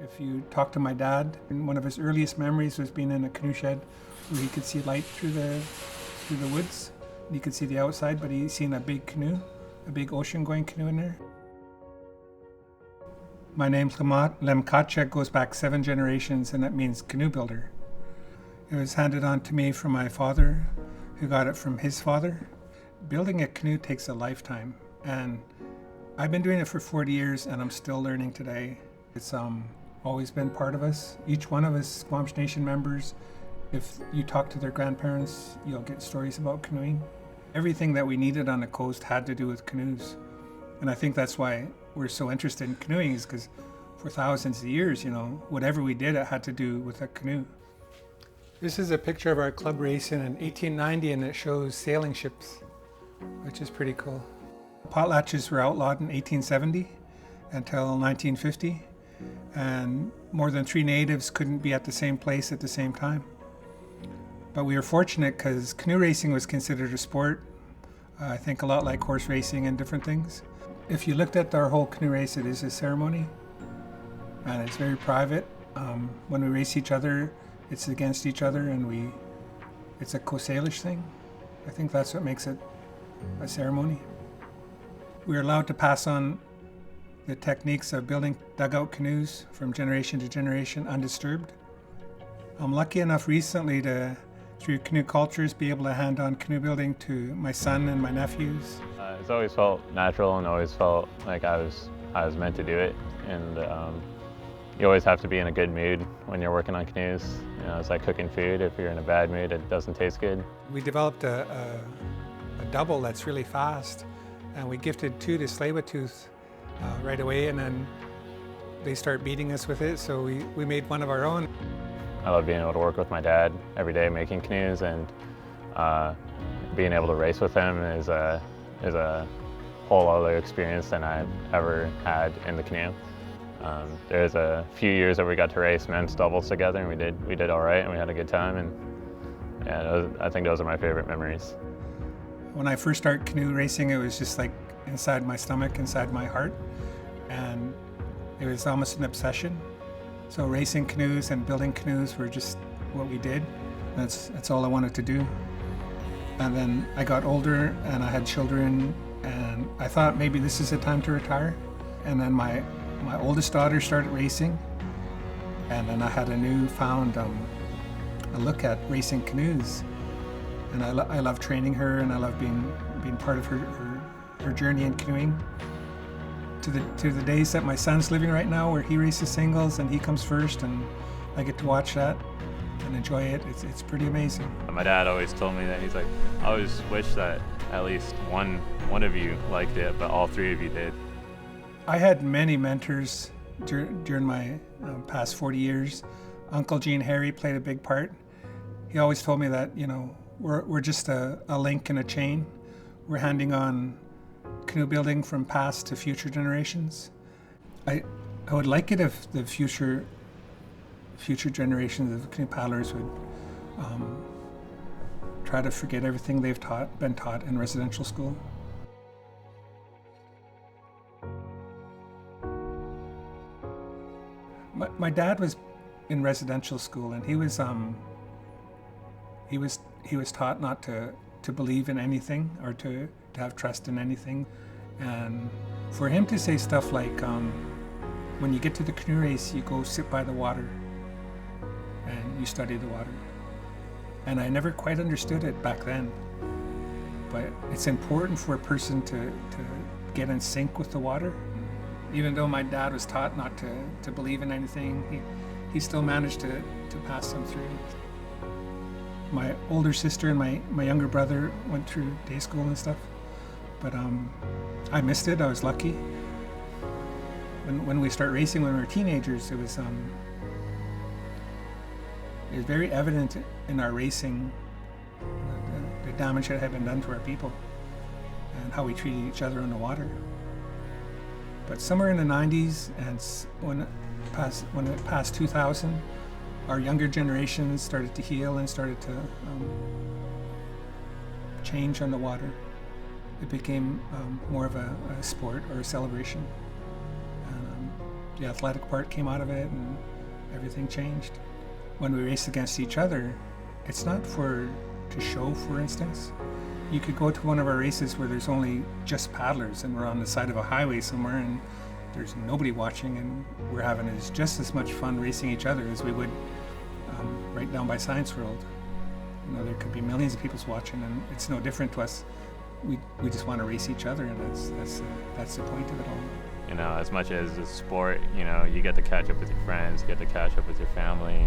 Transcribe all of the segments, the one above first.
If you talk to my dad, one of his earliest memories was being in a canoe shed where he could see light through the woods. You could see the outside, but he's seen a big canoe, a big ocean-going canoe in there. My name's Lemkacha, goes back 7 generations, and that means canoe builder. It was handed on to me from my father, who got it from his father. Building a canoe takes a lifetime, and I've been doing it for 40 years, and I'm still learning today. It's always been part of us. Each one of us Squamish Nation members, if you talk to their grandparents, you'll get stories about canoeing. Everything that we needed on the coast had to do with canoes. And I think that's why we're so interested in canoeing, is because for thousands of years, whatever we did, it had to do with a canoe. This is a picture of our club racing in 1890, and it shows sailing ships, which is pretty cool. Potlatches were outlawed in 1870 until 1950, and more than 3 natives couldn't be at the same place at the same time. But we were fortunate because canoe racing was considered a sport, I think a lot like horse racing and different things. If you looked at our whole canoe race, it is a ceremony, and it's very private. When we race each other, it's against each other, and it's a co-salish thing. I think that's what makes it a ceremony. We're allowed to pass on the techniques of building dugout canoes from generation to generation undisturbed. I'm lucky enough recently to, through Canoe Cultures, be able to hand on canoe building to my son and my nephews. It's always felt natural and always felt like I was meant to do it. And you always have to be in a good mood when you're working on canoes. It's like cooking food. If you're in a bad mood, it doesn't taste good. We developed a double that's really fast, and we gifted 2 to Tsleil-Waututh right away, and then they start beating us with it, so we made one of our own. I love being able to work with my dad every day making canoes, and being able to race with him is a whole other experience than I've ever had in the canoe. There's a few years that we got to race men's doubles together, and we did all right, and we had a good time, and yeah, I think those are my favorite memories. When I first started canoe racing, it was just like inside my stomach, inside my heart, and it was almost an obsession. So racing canoes and building canoes were just what we did. That's all I wanted to do. And then I got older and I had children, and I thought maybe this is the time to retire. And then my oldest daughter started racing, and then I had a newfound a look at racing canoes. And I love training her, and I love being part of her journey in canoeing. To the days that my son's living right now, where he races singles and he comes first, and I get to watch that and enjoy it. It's pretty amazing. My dad always told me that he's like, I always wish that at least one of you liked it, but all 3 of you did. I had many mentors during my past 40 years. Uncle Gene Harry played a big part. He always told me that we're just a link in a chain. We're handing on canoe building from past to future generations. I would like it if the future generations of canoe paddlers would try to forget everything they've been taught in residential school. My dad was in residential school, and he was taught not to believe in anything or to have trust in anything. And for him to say stuff like, when you get to the canoe race, you go sit by the water and you study the water. And I never quite understood it back then. But it's important for a person to get in sync with the water. Even though my dad was taught not to believe in anything, he still managed to pass them through. My older sister and my younger brother went through day school and stuff, but I missed it. I was lucky. When we started racing when we were teenagers, it was very evident in our racing the damage that had been done to our people and how we treated each other on the water. But somewhere in the 90s, and when it passed 2000, our younger generations started to heal and started to change on the water. It became more of a sport or a celebration. the athletic part came out of it, and everything changed. When we race against each other, it's not to show, for instance. You could go to one of our races where there's only just paddlers and we're on the side of a highway somewhere and there's nobody watching, and we're having just as much fun racing each other as we would right down by Science World. You know, there could be millions of people watching, and it's no different to us. We just want to race each other, and that's the point of it all. You know, as much as a sport, you know, you get to catch up with your friends, you get to catch up with your family,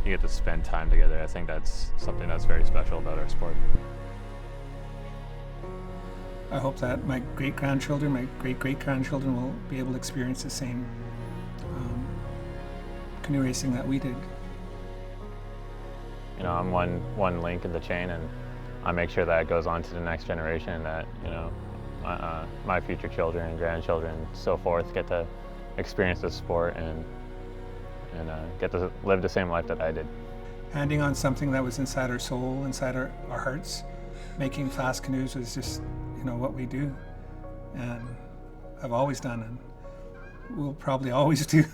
you get to spend time together. I think that's something that's very special about our sport. I hope that my great-grandchildren, my great-great-grandchildren will be able to experience the same canoe racing that we did. You know, I'm one link in the chain, and I make sure that it goes on to the next generation, that, you know, my future children and grandchildren, so forth, get to experience this sport and get to live the same life that I did. Handing on something that was inside our soul, inside our hearts. Making fast canoes was just, you know, what we do, and I've always done, and we'll probably always do.